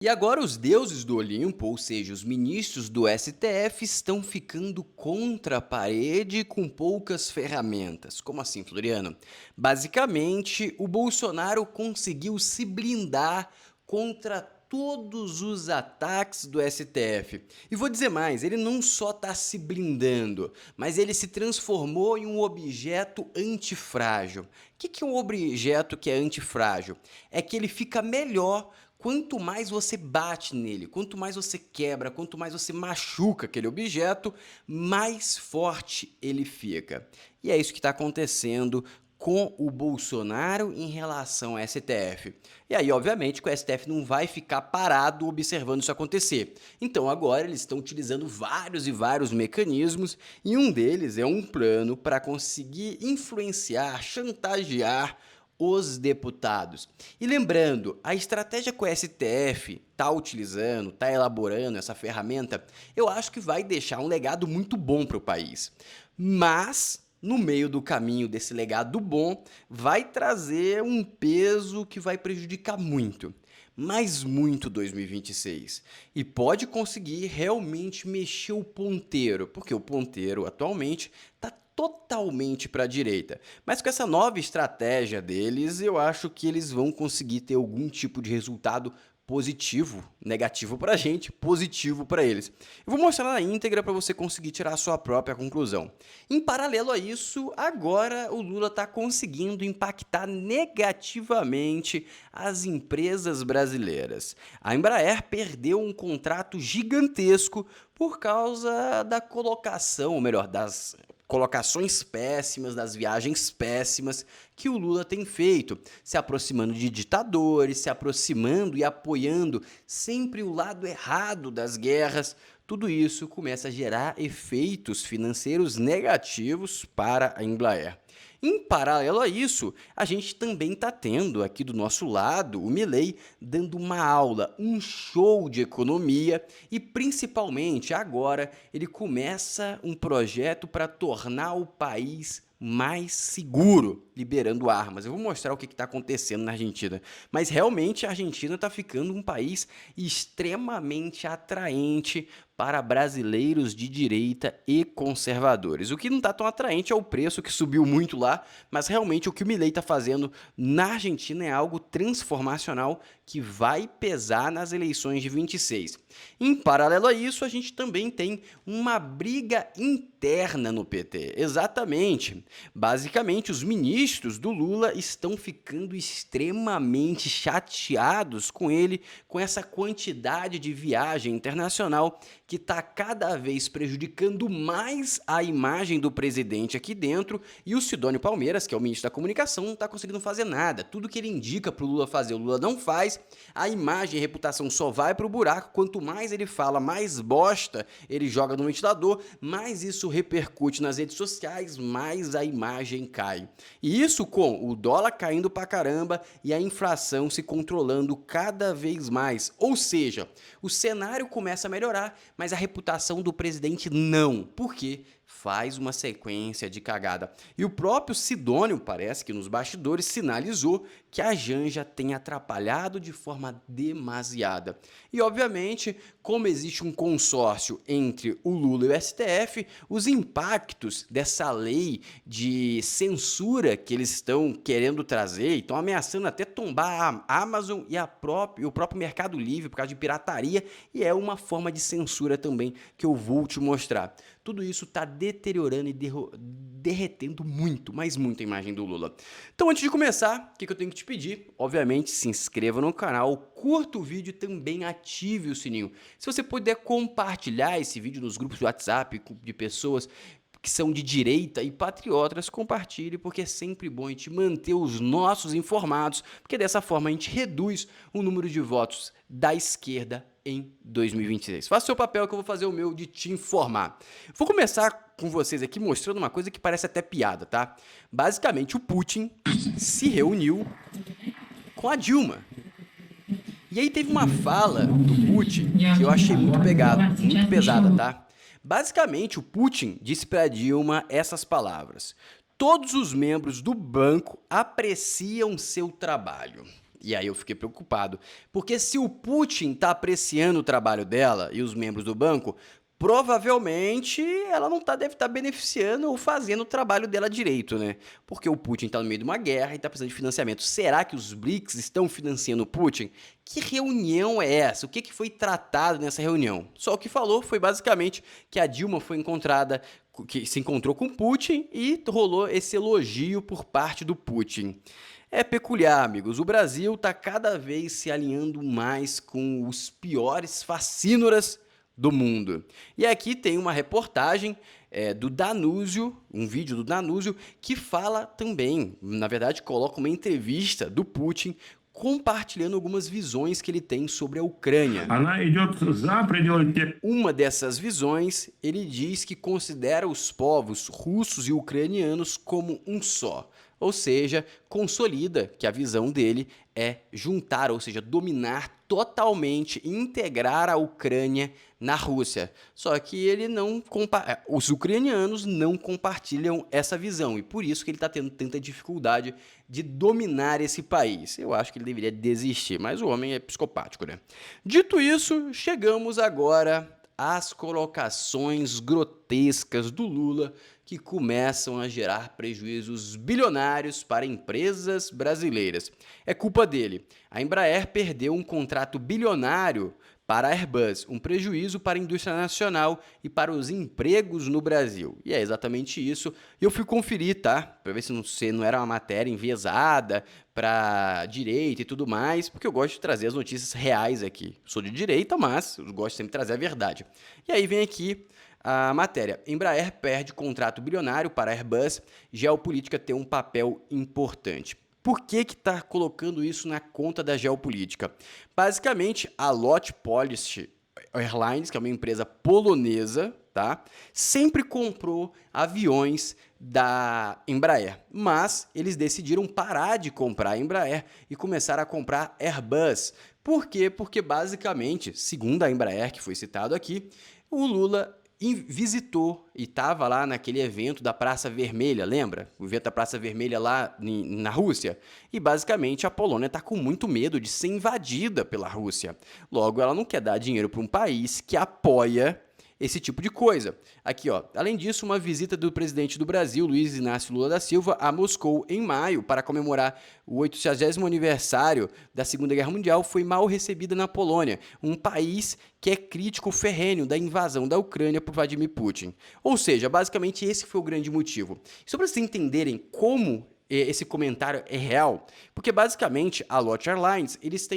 E agora os deuses do Olimpo, ou seja, os ministros do STF, estão ficando contra a parede com poucas ferramentas. Como assim, Floriano? Basicamente, o Bolsonaro conseguiu se blindar contra todos os ataques do STF. E vou dizer mais, ele não só está se blindando, mas ele se transformou em um objeto antifrágil. O que é um objeto que é antifrágil? É que ele fica melhor quanto mais você bate nele, quanto mais você quebra, quanto mais você machuca aquele objeto, mais forte ele fica. E é isso que está acontecendo com o Bolsonaro em relação ao STF. E aí, obviamente, que o STF não vai ficar parado observando isso acontecer. Então, agora eles estão utilizando vários e vários mecanismos, e um deles é um plano para conseguir influenciar, chantagear os deputados. E lembrando, a estratégia que o STF está utilizando, está elaborando essa ferramenta, eu acho que vai deixar um legado muito bom para o país. Mas, no meio do caminho desse legado bom, vai trazer um peso que vai prejudicar muito. Mas muito 2026. E pode conseguir realmente mexer o ponteiro, porque o ponteiro atualmente está totalmente para a direita. Mas com essa nova estratégia deles, eu acho que eles vão conseguir ter algum tipo de resultado positivo, negativo para a gente, positivo para eles. Eu vou mostrar na íntegra para você conseguir tirar a sua própria conclusão. Em paralelo a isso, agora o Lula está conseguindo impactar negativamente as empresas brasileiras. A Embraer perdeu um contrato gigantesco por causa da colocação, ou melhor, das colocações péssimas, das viagens péssimas que o Lula tem feito, se aproximando de ditadores, se aproximando e apoiando sempre o lado errado das guerras. Tudo isso começa a gerar efeitos financeiros negativos para a Embraer. Em paralelo a isso, a gente também está tendo aqui do nosso lado o Milei dando uma aula, um show de economia e principalmente agora ele começa um projeto para tornar o país mais seguro, liberando armas. Eu vou mostrar o que está acontecendo na Argentina. Mas realmente a Argentina está ficando um país extremamente atraente para brasileiros de direita e conservadores. O que não está tão atraente é o preço, que subiu muito lá, mas realmente o que o Milei está fazendo na Argentina é algo transformacional que vai pesar nas eleições de 26. Em paralelo a isso, a gente também tem uma briga interna no PT. Exatamente. Basicamente, os ministros do Lula estão ficando extremamente chateados com ele, com essa quantidade de viagem internacional que está cada vez prejudicando mais a imagem do presidente aqui dentro, e o Sidônio Palmeiras, que é o ministro da comunicação, não está conseguindo fazer nada. Tudo que ele indica para o Lula fazer, o Lula não faz, a imagem e a reputação só vai para o buraco. Quanto mais ele fala, mais bosta ele joga no ventilador, mais isso repercute nas redes sociais, mais a imagem cai. E isso com o dólar caindo pra caramba e a inflação se controlando cada vez mais. Ou seja, o cenário começa a melhorar, mas a reputação do presidente não. Por quê? Faz uma sequência de cagada. E o próprio Sidônio, parece que nos bastidores, sinalizou que a Janja tem atrapalhado de forma demasiada. E, obviamente, como existe um consórcio entre o Lula e o STF, os impactos dessa lei de censura que eles estão querendo trazer, estão ameaçando até tombar a Amazon e o próprio Mercado Livre por causa de pirataria, e é uma forma de censura também que eu vou te mostrar. Tudo isso está deteriorando e derretendo muito, mas muito a imagem do Lula. Então, antes de começar, o que eu tenho que te pedir? Obviamente, se inscreva no canal, curta o vídeo e também ative o sininho. Se você puder compartilhar esse vídeo nos grupos de WhatsApp de pessoas que são de direita e patriotas, compartilhe, porque é sempre bom a gente manter os nossos informados, porque dessa forma a gente reduz o número de votos da esquerda em 2026. Faça o seu papel que eu vou fazer o meu de te informar. Vou começar com vocês aqui mostrando uma coisa que parece até piada, tá? Basicamente, o Putin se reuniu com a Dilma. E aí teve uma fala do Putin que eu achei muito pesada, tá? Basicamente, o Putin disse para Dilma essas palavras: todos os membros do banco apreciam seu trabalho. E aí eu fiquei preocupado, porque se o Putin está apreciando o trabalho dela e os membros do banco, provavelmente ela não deve estar beneficiando ou fazendo o trabalho dela direito, né? Porque o Putin está no meio de uma guerra e está precisando de financiamento. Será que os BRICS estão financiando o Putin? Que reunião é essa? O que foi tratado nessa reunião? Só o que falou foi basicamente que a Dilma foi encontrada, que se encontrou com Putin e rolou esse elogio por parte do Putin. É peculiar, amigos. O Brasil está cada vez se alinhando mais com os piores facínoras do mundo. E aqui tem uma reportagem do Danúzio, um vídeo do Danúzio, que fala também, na verdade, coloca uma entrevista do Putin compartilhando algumas visões que ele tem sobre a Ucrânia. Uma dessas visões, ele diz que considera os povos russos e ucranianos como um só. Ou seja, consolida que a visão dele é juntar, ou seja, dominar totalmente, integrar a Ucrânia na Rússia. Só que ele não os ucranianos não compartilham essa visão e por isso que ele está tendo tanta dificuldade de dominar esse país. Eu acho que ele deveria desistir, mas o homem é psicopático, né? Dito isso, chegamos agora às colocações grotescas do Lula que começam a gerar prejuízos bilionários para empresas brasileiras. É culpa dele. A Embraer perdeu um contrato bilionário para a Airbus, um prejuízo para a indústria nacional e para os empregos no Brasil. E é exatamente isso. E eu fui conferir, tá? Para ver se não era uma matéria enviesada para direita e tudo mais, porque eu gosto de trazer as notícias reais aqui. Sou de direita, mas eu gosto sempre de trazer a verdade. E aí vem aqui a matéria. Embraer perde contrato bilionário para a Airbus, geopolítica tem um papel importante. Por que está colocando isso na conta da geopolítica? Basicamente, a Lot Polish Airlines, que é uma empresa polonesa, tá? Sempre comprou aviões da Embraer, mas eles decidiram parar de comprar a Embraer e começaram a comprar Airbus. Por quê? Porque basicamente, segundo a Embraer, que foi citado aqui, o Lula visitou e estava lá naquele evento da Praça Vermelha, lembra? O evento da Praça Vermelha lá na Rússia. E basicamente a Polônia está com muito medo de ser invadida pela Rússia. Logo, ela não quer dar dinheiro para um país que apoia esse tipo de coisa. Aqui, ó. Além disso, uma visita do presidente do Brasil, Luiz Inácio Lula da Silva, a Moscou em maio para comemorar o 80º aniversário da Segunda Guerra Mundial foi mal recebida na Polônia, um país que é crítico ferrenho da invasão da Ucrânia por Vladimir Putin. Ou seja, basicamente esse foi o grande motivo. Só para vocês entenderem como esse comentário é real, porque basicamente a Lot Airlines, eles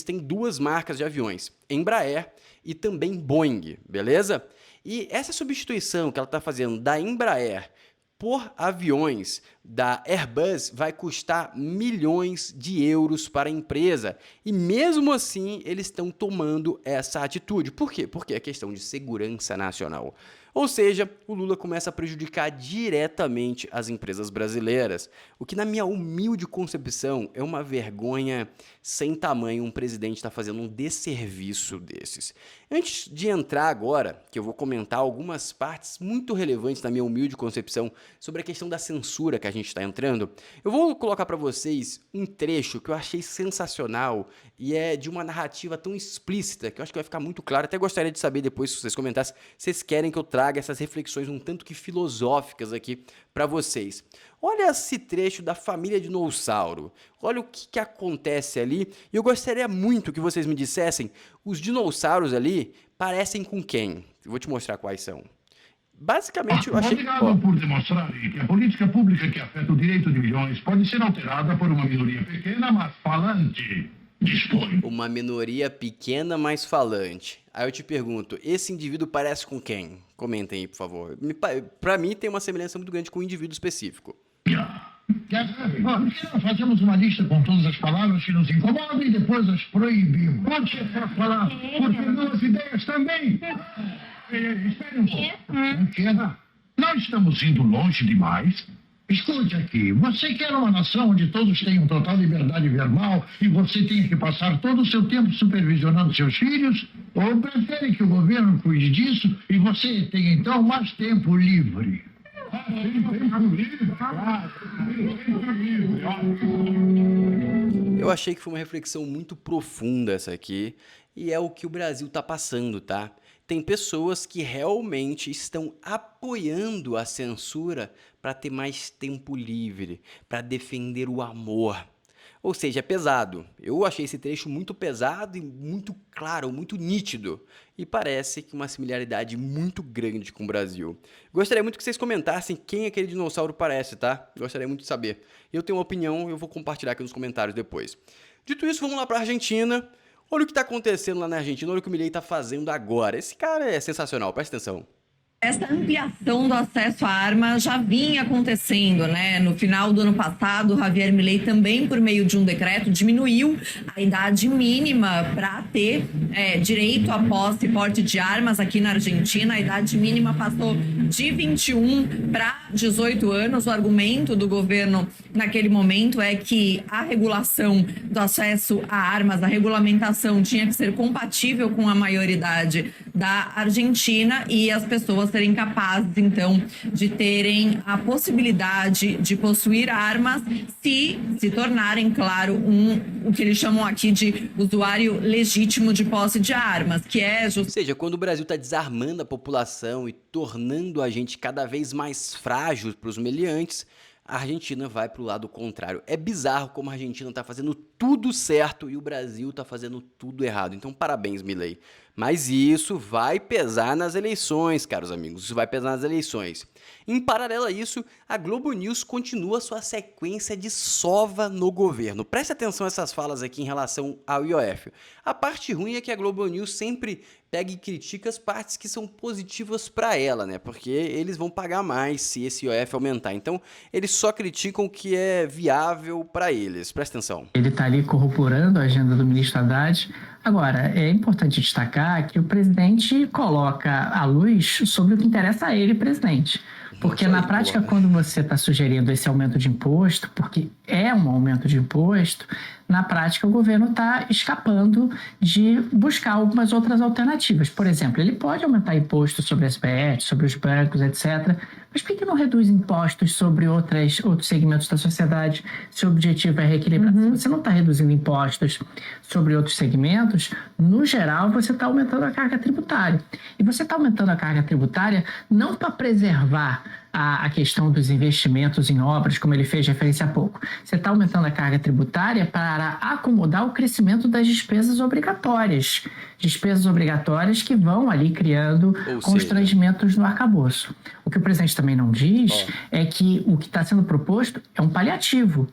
têm duas marcas de aviões, Embraer e também Boeing, beleza? E essa substituição que ela está fazendo da Embraer por aviões da Airbus vai custar milhões de euros para a empresa. E mesmo assim, eles estão tomando essa atitude. Por quê? Porque é questão de segurança nacional. Ou seja, o Lula começa a prejudicar diretamente as empresas brasileiras, o que, na minha humilde concepção, é uma vergonha sem tamanho um presidente estar fazendo um desserviço desses. Antes de entrar agora, que eu vou comentar algumas partes muito relevantes na minha humilde concepção sobre a questão da censura que a gente está entrando, eu vou colocar para vocês um trecho que eu achei sensacional e é de uma narrativa tão explícita que eu acho que vai ficar muito claro. Até gostaria de saber depois, se vocês comentassem, se vocês querem que eu traga essas reflexões um tanto que filosóficas aqui para vocês. Olha esse trecho da família dinossauro. Olha o que acontece ali. E eu gostaria muito que vocês me dissessem, os dinossauros ali parecem com quem? Eu vou te mostrar quais são. Basicamente, eu achei... Obrigado por demonstrar que a política pública que afeta o direito de milhões pode ser alterada por uma minoria pequena, mas falante. Dispõe. Uma minoria pequena, mas falante. Aí eu te pergunto, esse indivíduo parece com quem? Comentem aí, por favor. Para mim, tem uma semelhança muito grande com um indivíduo específico. Por que não fazemos uma lista com todas as palavras que nos incomodam e depois as proibimos? Pode só falar, porque nossas ideias também. Espere um pouco. Não estamos indo longe demais. Escute aqui, você quer uma nação onde todos tenham total liberdade verbal e você tenha que passar todo o seu tempo supervisionando seus filhos? Ou prefere que o governo cuide disso e você tenha então mais tempo livre? Eu achei que foi uma reflexão muito profunda essa aqui, e é o que o Brasil está passando, tá? Tem pessoas que realmente estão apoiando a censura para ter mais tempo livre, para defender o amor. Ou seja, é pesado. Eu achei esse trecho muito pesado e muito claro, muito nítido. E parece que uma similaridade muito grande com o Brasil. Gostaria muito que vocês comentassem quem aquele dinossauro parece, tá? Gostaria muito de saber. Eu tenho uma opinião, eu vou compartilhar aqui nos comentários depois. Dito isso, vamos lá para a Argentina. Olha o que está acontecendo lá na Argentina, olha o que o Milei está fazendo agora. Esse cara é sensacional, presta atenção. Essa ampliação do acesso à arma já vinha acontecendo, né? No final do ano passado, Javier Milei também, por meio de um decreto, diminuiu a idade mínima para ter direito à posse e porte de armas aqui na Argentina. A idade mínima passou de 21 para 18 anos. O argumento do governo naquele momento é que a regulação do acesso a armas, a regulamentação tinha que ser compatível com a maioridade da Argentina e as pessoas serem capazes, então, de terem a possibilidade de possuir armas se tornarem, claro, o que eles chamam aqui de usuário legítimo de posse de armas, que é... Ou seja, quando o Brasil está desarmando a população e tornando a gente cada vez mais frágil para os meliantes, a Argentina vai para o lado contrário. É bizarro como a Argentina está fazendo tudo certo e o Brasil está fazendo tudo errado. Então, parabéns, Milei. Mas isso vai pesar nas eleições, caros amigos. Isso vai pesar nas eleições. Em paralelo a isso, a Globo News continua sua sequência de sova no governo. Preste atenção a essas falas aqui em relação ao IOF. A parte ruim é que a Globo News sempre pega e critica as partes que são positivas para ela, né? Porque eles vão pagar mais se esse IOF aumentar. Então, eles só criticam o que é viável para eles. Presta atenção. Ele está ali corroborando a agenda do ministro Haddad. Agora, é importante destacar que o presidente coloca a luz sobre o que interessa a ele, presidente. Porque na prática, quando você está sugerindo esse aumento de imposto, porque é um aumento de imposto, na prática o governo está escapando de buscar algumas outras alternativas. Por exemplo, ele pode aumentar imposto sobre as BET, sobre os bancos, etc., mas por que não reduz impostos sobre outros segmentos da sociedade se o objetivo é reequilibrar? Se você não está reduzindo impostos sobre outros segmentos, no geral você está aumentando a carga tributária. E você está aumentando a carga tributária não para preservar a questão dos investimentos em obras, como ele fez referência há pouco. Você está aumentando a carga tributária para acomodar o crescimento das despesas obrigatórias. Despesas obrigatórias que vão ali criando constrangimentos no arcabouço. O que o presidente também não diz é que o que está sendo proposto é um paliativo.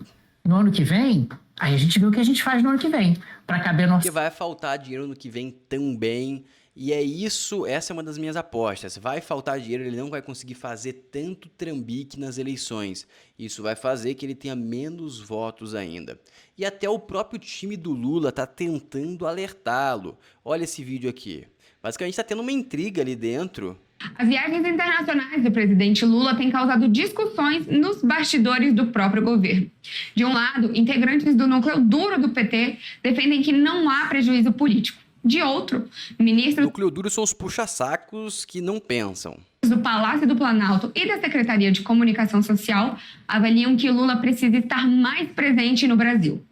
No ano que vem, aí a gente vê o que a gente faz no ano que vem, para caber no... Porque vai faltar dinheiro no que vem também. E é isso, essa é uma das minhas apostas. Vai faltar dinheiro, ele não vai conseguir fazer tanto trambique nas eleições. Isso vai fazer que ele tenha menos votos ainda. E até o próprio time do Lula está tentando alertá-lo. Olha esse vídeo aqui. Basicamente está tendo uma intriga ali dentro. As viagens internacionais do presidente Lula têm causado discussões nos bastidores do próprio governo. De um lado, integrantes do núcleo duro do PT defendem que não há prejuízo político. De outro, ministros... Núcleo duro são os puxa-sacos que não pensam. Do Palácio do Planalto e da Secretaria de Comunicação Social avaliam que Lula precisa estar mais presente no Brasil.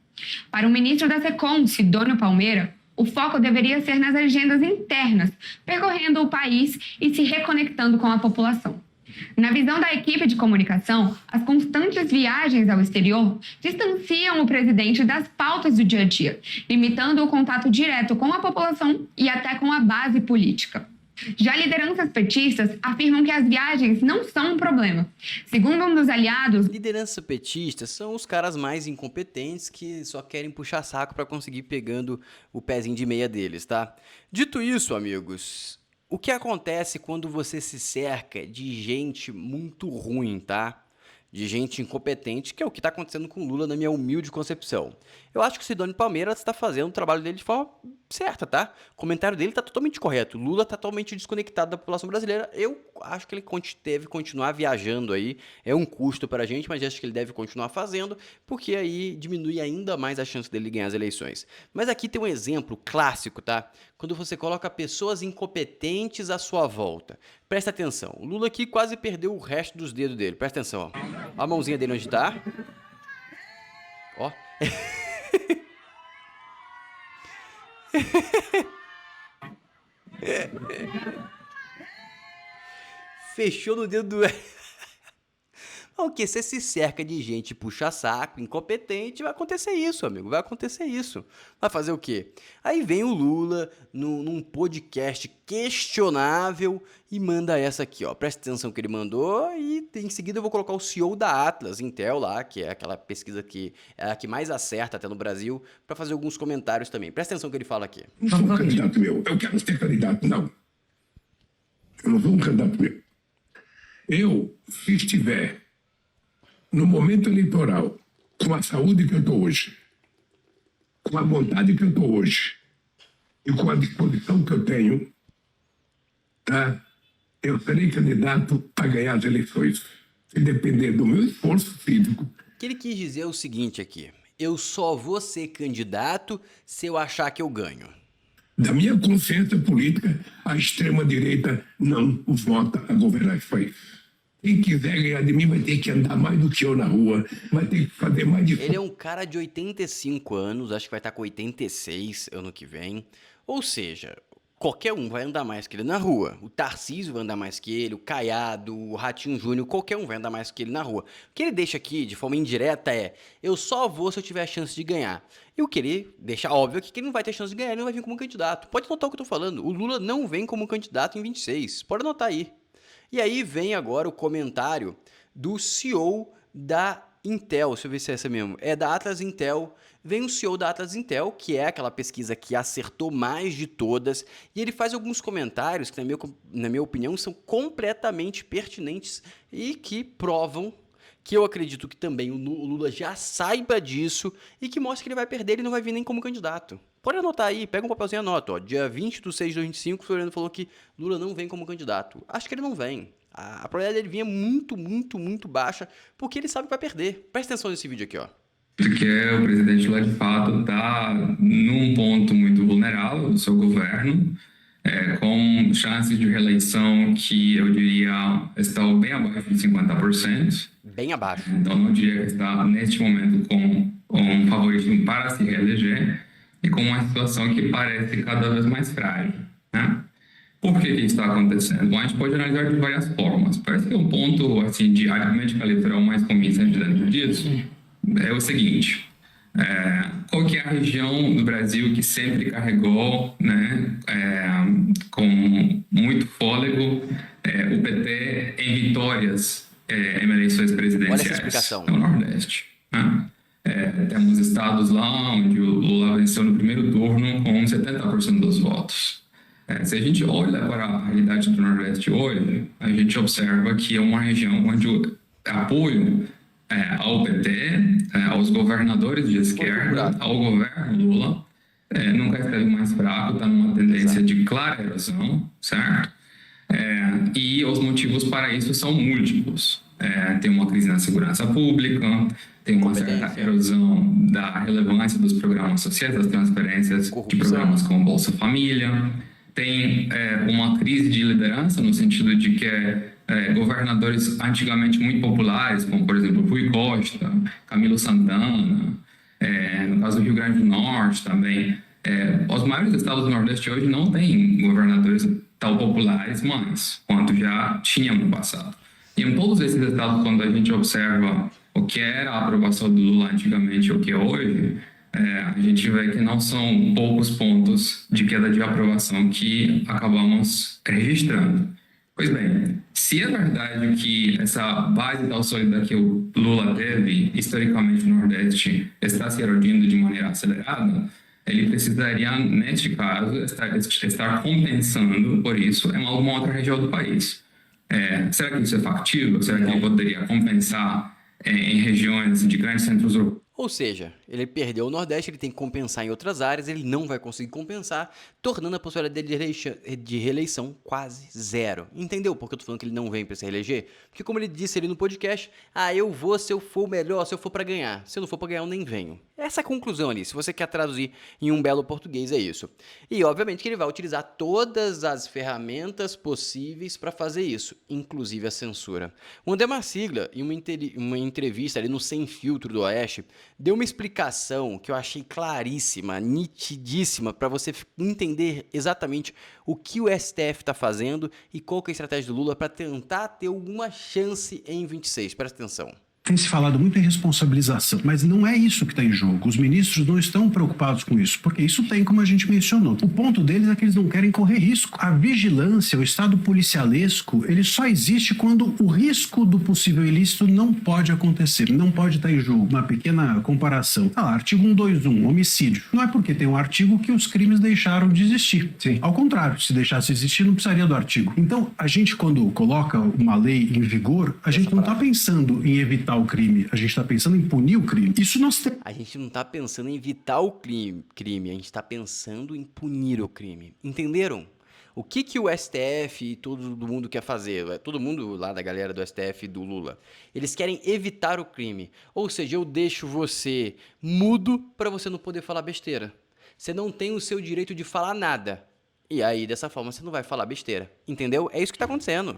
Para o ministro da SECOM, Sidônio Palmeira, o foco deveria ser nas agendas internas, percorrendo o país e se reconectando com a população. Na visão da equipe de comunicação, as constantes viagens ao exterior distanciam o presidente das pautas do dia a dia, limitando o contato direto com a população e até com a base política. Já lideranças petistas afirmam que as viagens não são um problema. Segundo um dos aliados... Liderança petista são os caras mais incompetentes que só querem puxar saco para conseguir pegando o pezinho de meia deles, tá? Dito isso, amigos... O que acontece quando você se cerca de gente muito ruim, tá? De gente incompetente, que é o que está acontecendo com o Lula na minha humilde concepção. Eu acho que o Sidônio Palmeira está fazendo o trabalho dele de forma certa, tá? O comentário dele está totalmente correto. O Lula está totalmente desconectado da população brasileira. Eu acho que ele deve continuar viajando aí. É um custo para a gente, mas acho que ele deve continuar fazendo, porque aí diminui ainda mais a chance dele ganhar as eleições. Mas aqui tem um exemplo clássico, tá? Quando você coloca pessoas incompetentes à sua volta. Presta atenção. O Lula aqui quase perdeu o resto dos dedos dele. Presta atenção, ó. A mãozinha dele onde tá. Ó. Fechou no dedo do... Porque você se cerca de gente puxa-saco, incompetente, vai acontecer isso, amigo, vai acontecer isso. Vai fazer o quê? Aí vem o Lula num podcast questionável e manda essa aqui, ó. Presta atenção no que ele mandou e em seguida eu vou colocar o CEO da Atlas Intel lá, que é aquela pesquisa que é a que mais acerta até no Brasil, para fazer alguns comentários também. Presta atenção no que ele fala aqui. Não sou um candidato meu. Eu quero ser candidato, não. Eu não sou um candidato meu. Eu, se estiver no momento eleitoral, com a saúde que eu estou hoje, com a vontade que eu estou hoje e com a disposição que eu tenho, tá? Eu serei candidato para ganhar as eleições. Se depender do meu esforço físico. O que ele quis dizer é o seguinte aqui. Eu só vou ser candidato se eu achar que eu ganho. Da minha consciência política, a extrema-direita não vota a governar esse país. Quem quiser ganhar de mim vai ter que andar mais do que eu na rua, vai ter que fazer mais de... Ele é um cara de 85 anos, acho que vai estar com 86 ano que vem. Ou seja, qualquer um vai andar mais que ele na rua. O Tarcísio vai andar mais que ele, o Caiado, o Ratinho Júnior, qualquer um vai andar mais que ele na rua. O que ele deixa aqui, de forma indireta, é: eu só vou se eu tiver a chance de ganhar. E o que ele deixa óbvio é que ele não vai ter chance de ganhar, ele não vai vir como candidato. Pode notar o que eu tô falando, o Lula não vem como candidato em 26, pode anotar aí. E aí vem agora o comentário do CEO da Intel, deixa eu ver se é essa mesmo, é da Atlas Intel. Vem o CEO da Atlas Intel, que é aquela pesquisa que acertou mais de todas, e ele faz alguns comentários que, na minha opinião, são completamente pertinentes e que provam que eu acredito que também o Lula já saiba disso e que mostra que ele vai perder, ele não vai vir nem como candidato. Pode anotar aí, pega um papelzinho e anota, ó. Dia 20/6/2025, o Floriano falou que Lula não vem como candidato. Acho que ele não vem. A probabilidade dele vir é muito, muito, muito baixa, porque ele sabe que vai perder. Presta atenção nesse vídeo aqui, ó. Porque o presidente Lula, de fato, está num ponto muito vulnerável do seu governo, com chances de reeleição que eu diria estão bem abaixo de 50%. Bem abaixo. Então, não diria que está, neste momento, com um favoritismo para se reeleger e com uma situação que parece cada vez mais frágil, né? Por que isso está acontecendo? Bom, a gente pode analisar de várias formas. Parece que um ponto assim, de aritmética eleitoral mais convincente dentro disso é o seguinte: qual que é a região do Brasil que sempre carregou, né, com muito fôlego, o PT em vitórias em eleições presidenciais? Olha essa explicação. É o Nordeste, né? Temos estados lá onde o Lula venceu no primeiro turno com 70% dos votos. Se a gente olha para a realidade do Nordeste hoje, a gente observa que é uma região onde o apoio ao PT, aos governadores de esquerda, ao governo Lula, nunca esteve mais fraco, está numa tendência de clara erosão, certo? E os motivos para isso são múltiplos. Tem uma crise na segurança pública, tem uma certa erosão da relevância dos programas sociais, das transferências de programas como Bolsa Família, tem uma crise de liderança no sentido de que governadores antigamente muito populares, como por exemplo Rui Costa, Camilo Santana, no caso do Rio Grande do Norte também, os maiores estados do Nordeste hoje não têm governadores tão populares mais quanto já tinham no passado. E em todos esses estados, quando a gente observa o que era a aprovação do Lula antigamente e o que é hoje, a gente vê que não são poucos pontos de queda de aprovação que acabamos registrando. Pois bem, se é verdade que essa base tão sólida que o Lula teve, historicamente no Nordeste, está se erodindo de maneira acelerada, ele precisaria, neste caso, estar compensando por isso em alguma outra região do país. Será que isso é factível? Será que ele poderia compensar em regiões de grandes centros urbanos? Ou seja, ele perdeu o Nordeste, ele tem que compensar em outras áreas, ele não vai conseguir compensar, tornando a possibilidade dele de reeleição quase zero. Entendeu por que eu tô falando que ele não vem para se reeleger? Porque como ele disse ali no podcast, eu vou se eu for o melhor, se eu for para ganhar. Se eu não for para ganhar, eu nem venho. Essa é a conclusão ali, se você quer traduzir em um belo português, é isso. E obviamente que ele vai utilizar todas as ferramentas possíveis para fazer isso, inclusive a censura. O André Marcília, em uma entrevista ali no Sem Filtro do Oeste, deu uma explicação que eu achei claríssima, nitidíssima, para você entender exatamente o que o STF está fazendo e qual que é a estratégia do Lula para tentar ter alguma chance em 26. Presta atenção. Tem se falado muito em responsabilização, mas não é isso que está em jogo. Os ministros não estão preocupados com isso, porque isso tem, como a gente mencionou. O ponto deles é que eles não querem correr risco. A vigilância, o estado policialesco, ele só existe quando o risco do possível ilícito não pode acontecer, não pode estar em jogo. Uma pequena comparação. Artigo 121, homicídio. Não é porque tem um artigo que os crimes deixaram de existir. Sim. Ao contrário, se deixasse existir, não precisaria do artigo. Então, a gente, quando coloca uma lei em vigor, a gente não está pensando em evitar o crime, a gente está pensando em punir o crime. Isso nós temos. A gente não está pensando em evitar o crime, a gente está pensando em punir o crime. Entenderam? O que o STF e todo mundo quer fazer? Todo mundo lá da galera do STF e do Lula. Eles querem evitar o crime. Ou seja, eu deixo você mudo para você não poder falar besteira. Você não tem o seu direito de falar nada. E aí, dessa forma, você não vai falar besteira. Entendeu? É isso que está acontecendo.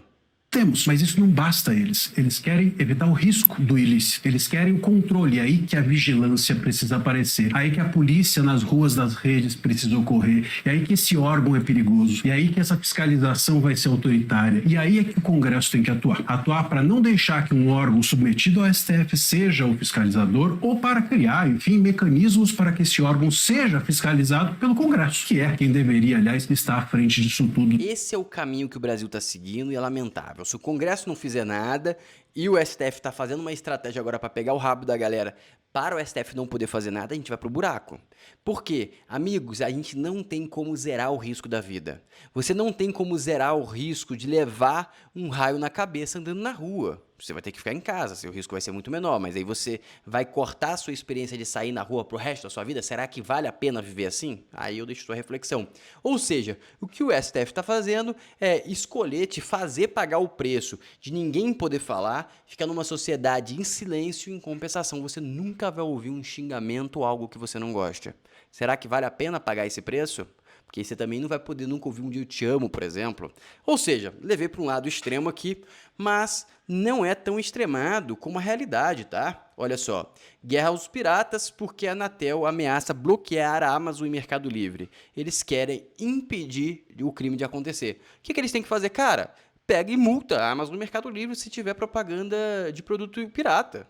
Temos, mas isso não basta a eles. Eles querem evitar o risco do ilícito. Eles querem o controle. É aí que a vigilância precisa aparecer. É aí que a polícia nas ruas das redes precisa ocorrer. É aí que esse órgão é perigoso. É aí que essa fiscalização vai ser autoritária. E aí é que o Congresso tem que atuar. Atuar para não deixar que um órgão submetido ao STF seja o fiscalizador ou para criar, enfim, mecanismos para que esse órgão seja fiscalizado pelo Congresso, que é quem deveria, aliás, estar à frente disso tudo. Esse é o caminho que o Brasil está seguindo e é lamentável. Se o Congresso não fizer nada e o STF está fazendo uma estratégia agora para pegar o rabo da galera para o STF não poder fazer nada, a gente vai pro buraco. Por quê? Amigos, a gente não tem como zerar o risco da vida. Você não tem como zerar o risco de levar um raio na cabeça andando na rua. Você vai ter que ficar em casa, seu risco vai ser muito menor, mas aí você vai cortar a sua experiência de sair na rua pro resto da sua vida? Será que vale a pena viver assim? Aí eu deixo sua reflexão. Ou seja, o que o STF está fazendo é escolher te fazer pagar o preço de ninguém poder falar, ficar numa sociedade em silêncio e em compensação você nunca vai ouvir um xingamento ou algo que você não gosta. Será que vale a pena pagar esse preço? Porque você também não vai poder nunca ouvir um dia eu te amo, por exemplo. Ou seja, levei para um lado extremo aqui, mas não é tão extremado como a realidade, tá? Olha só, guerra aos piratas porque a Anatel ameaça bloquear a Amazon e Mercado Livre. Eles querem impedir o crime de acontecer. O que eles têm que fazer? Cara, pega e multa a Amazon e Mercado Livre se tiver propaganda de produto pirata.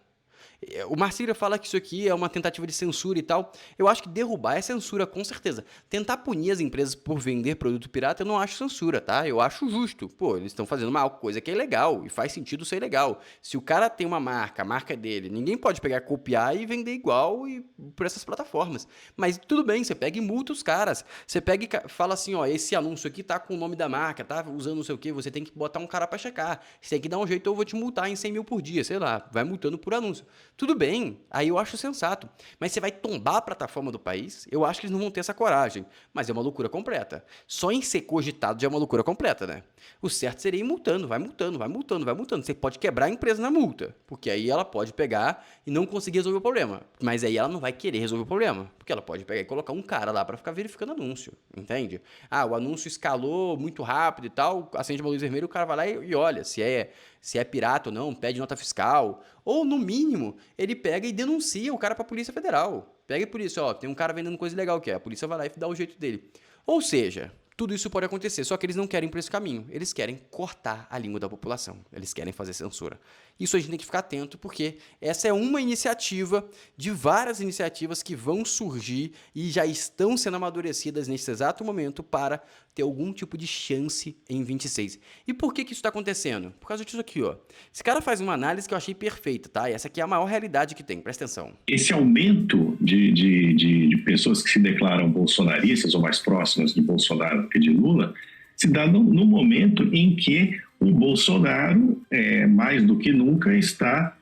O Marcília fala que isso aqui é uma tentativa de censura e tal. Eu acho que derrubar é censura, com certeza. Tentar punir as empresas por vender produto pirata, eu não acho censura, tá? Eu acho justo. Pô, eles estão fazendo uma coisa que é legal e faz sentido ser legal. Se o cara tem uma marca, a marca é dele, ninguém pode pegar, copiar e vender igual e por essas plataformas. Mas tudo bem, você pega e multa os caras. Você pega e fala assim, ó, esse anúncio aqui tá com o nome da marca, tá usando não sei o quê, você tem que botar um cara pra checar. Você tem que dar um jeito, eu vou te multar em 100 mil por dia, sei lá. Vai multando por anúncio. Tudo bem, aí eu acho sensato. Mas você vai tombar a plataforma do país? Eu acho que eles não vão ter essa coragem. Mas é uma loucura completa. Só em ser cogitado já é uma loucura completa, né? O certo seria ir multando, vai multando, vai multando, vai multando. Você pode quebrar a empresa na multa, porque aí ela pode pegar e não conseguir resolver o problema. Mas aí ela não vai querer resolver o problema, porque ela pode pegar e colocar um cara lá para ficar verificando anúncio, entende? O anúncio escalou muito rápido e tal, acende uma luz vermelha, o cara vai lá e olha se é pirata ou não, pede nota fiscal, ou no mínimo, ele pega e denuncia o cara para a Polícia Federal. Pega a polícia, ó, tem um cara vendendo coisa ilegal aqui, a polícia vai lá e dá o jeito dele. Ou seja, tudo isso pode acontecer, só que eles não querem por esse caminho, eles querem cortar a língua da população, eles querem fazer censura. Isso a gente tem que ficar atento, porque essa é uma iniciativa de várias iniciativas que vão surgir e já estão sendo amadurecidas nesse exato momento para ter algum tipo de chance em 26. E por que isso está acontecendo? Por causa disso aqui, ó. Esse cara faz uma análise que eu achei perfeita, tá? E essa aqui é a maior realidade que tem, presta atenção. Esse aumento de pessoas que se declaram bolsonaristas ou mais próximas de Bolsonaro do que de Lula se dá no momento em que o Bolsonaro, mais do que nunca, está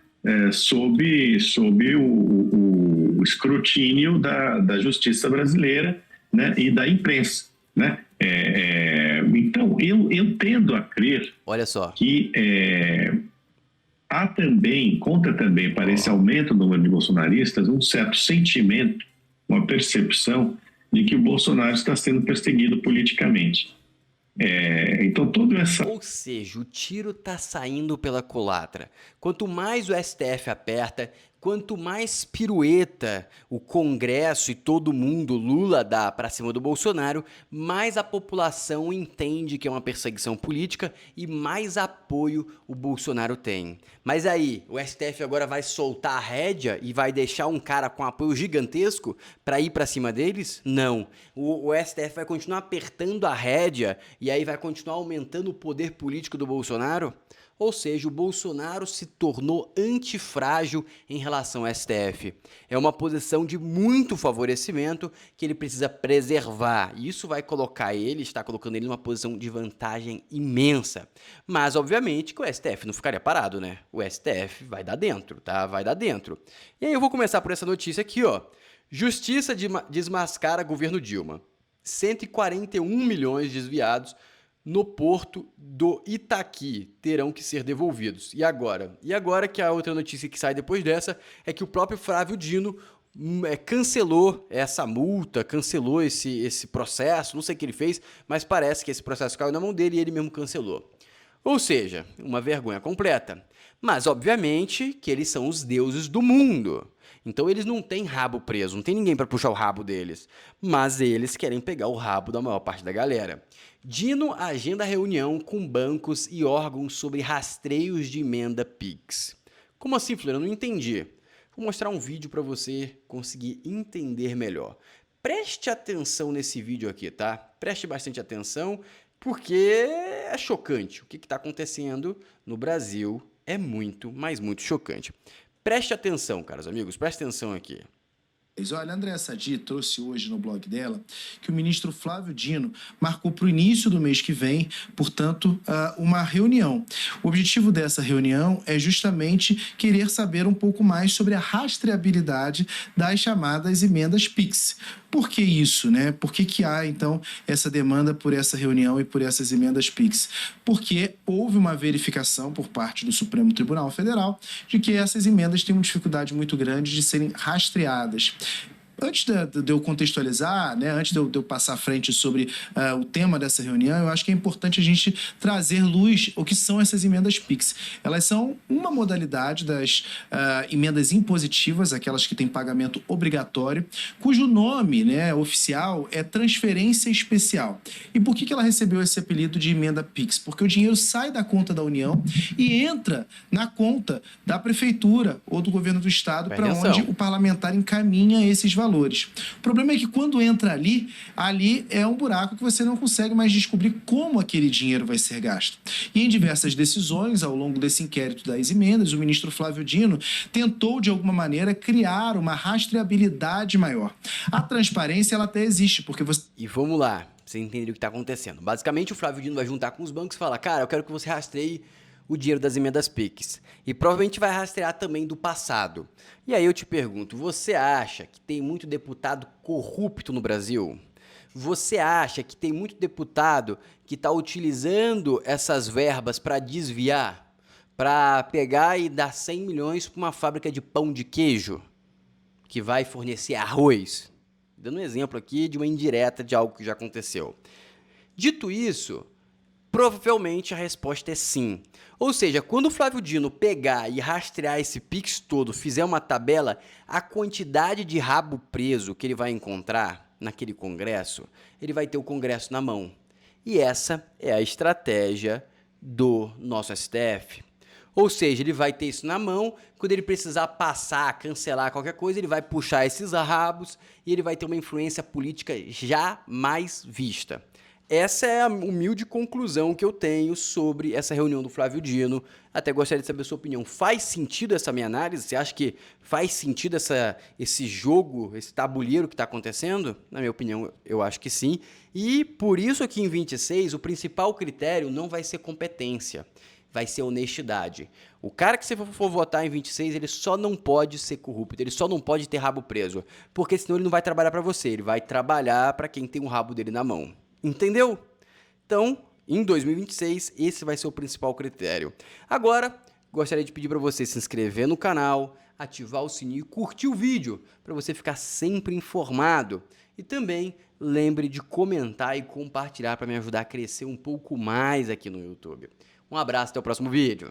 sob o escrutínio da justiça brasileira, né, e da imprensa, né? Então, eu tendo a crer Olha só. que conta também para esse aumento do número de bolsonaristas um certo sentimento, uma percepção de que o Bolsonaro está sendo perseguido politicamente. Então, toda essa... Ou seja, o tiro tá saindo pela culatra. Quanto mais o STF aperta, quanto mais pirueta o Congresso e todo mundo, Lula, dá pra cima do Bolsonaro, mais a população entende que é uma perseguição política e mais apoio o Bolsonaro tem. Mas aí, o STF agora vai soltar a rédea e vai deixar um cara com apoio gigantesco pra ir pra cima deles? Não. O STF vai continuar apertando a rédea e aí vai continuar aumentando o poder político do Bolsonaro? Ou seja, o Bolsonaro se tornou antifrágil em relação ao STF. É uma posição de muito favorecimento que ele precisa preservar. Isso vai colocar ele, está colocando ele numa posição de vantagem imensa. Mas, obviamente, que o STF não ficaria parado, né? O STF vai dar dentro, tá? Vai dar dentro. E aí eu vou começar por essa notícia aqui, ó. Justiça desmascara governo Dilma. 141 milhões desviados no porto do Itaqui terão que ser devolvidos. E agora? E agora que a outra notícia que sai depois dessa é que o próprio Flávio Dino cancelou essa multa, cancelou esse processo, não sei o que ele fez, mas parece que esse processo caiu na mão dele e ele mesmo cancelou. Ou seja, uma vergonha completa. Mas, obviamente, que eles são os deuses do mundo. Então eles não têm rabo preso, não tem ninguém para puxar o rabo deles. Mas eles querem pegar o rabo da maior parte da galera. Dino agenda reunião com bancos e órgãos sobre rastreios de emenda Pix. Como assim, Flor? Eu não entendi. Vou mostrar um vídeo para você conseguir entender melhor. Preste atenção nesse vídeo aqui, tá? Preste bastante atenção, porque é chocante. O que está acontecendo no Brasil é muito, mas muito chocante. Preste atenção, caros amigos, preste atenção aqui. Olha, a Andréa Sadi trouxe hoje no blog dela que o ministro Flávio Dino marcou para o início do mês que vem, portanto, uma reunião. O objetivo dessa reunião é justamente querer saber um pouco mais sobre a rastreabilidade das chamadas emendas Pix. Por que isso, né? Por que há, então, essa demanda por essa reunião e por essas emendas Pix? Porque houve uma verificação por parte do Supremo Tribunal Federal de que essas emendas têm uma dificuldade muito grande de serem rastreadas. Antes de eu contextualizar, né, antes de eu passar à frente sobre o tema dessa reunião, eu acho que é importante a gente trazer luz o que são essas emendas Pix. Elas são uma modalidade das emendas impositivas, aquelas que têm pagamento obrigatório, cujo nome, né, oficial é transferência especial. E por que ela recebeu esse apelido de emenda Pix? Porque o dinheiro sai da conta da União e entra na conta da prefeitura ou do governo do estado, para onde o parlamentar encaminha esses valores. O problema é que quando entra ali é um buraco que você não consegue mais descobrir como aquele dinheiro vai ser gasto. E em diversas decisões, ao longo desse inquérito das emendas, o ministro Flávio Dino tentou, de alguma maneira, criar uma rastreabilidade maior. A transparência, ela até existe, porque você... E vamos lá, pra você entender o que está acontecendo. Basicamente, o Flávio Dino vai juntar com os bancos e falar, cara, eu quero que você rastreie o dinheiro das emendas Pix. E provavelmente vai rastrear também do passado. E aí eu te pergunto, você acha que tem muito deputado corrupto no Brasil? Você acha que tem muito deputado que está utilizando essas verbas para desviar? Para pegar e dar 100 milhões para uma fábrica de pão de queijo? Que vai fornecer arroz? Dando um exemplo aqui de uma indireta de algo que já aconteceu. Dito isso, provavelmente a resposta é sim. Ou seja, quando o Flávio Dino pegar e rastrear esse Pix todo, fizer uma tabela, a quantidade de rabo preso que ele vai encontrar naquele Congresso, ele vai ter o Congresso na mão. E essa é a estratégia do nosso STF. Ou seja, ele vai ter isso na mão, quando ele precisar passar, cancelar qualquer coisa, ele vai puxar esses rabos e ele vai ter uma influência política jamais vista. Essa é a humilde conclusão que eu tenho sobre essa reunião do Flávio Dino. Até gostaria de saber a sua opinião. Faz sentido essa minha análise? Você acha que faz sentido esse jogo, esse tabuleiro que está acontecendo? Na minha opinião, eu acho que sim. E por isso aqui em 26, o principal critério não vai ser competência. vai ser honestidade. O cara que você for votar em 26, ele só não pode ser corrupto, ele só não pode ter rabo preso, porque senão ele não vai trabalhar para você, ele vai trabalhar para quem tem o rabo dele na mão. Entendeu? Então, em 2026, esse vai ser o principal critério. Agora, gostaria de pedir para você se inscrever no canal, ativar o sininho e curtir o vídeo, para você ficar sempre informado. E também lembre de comentar e compartilhar para me ajudar a crescer um pouco mais aqui no YouTube. Um abraço, até o próximo vídeo.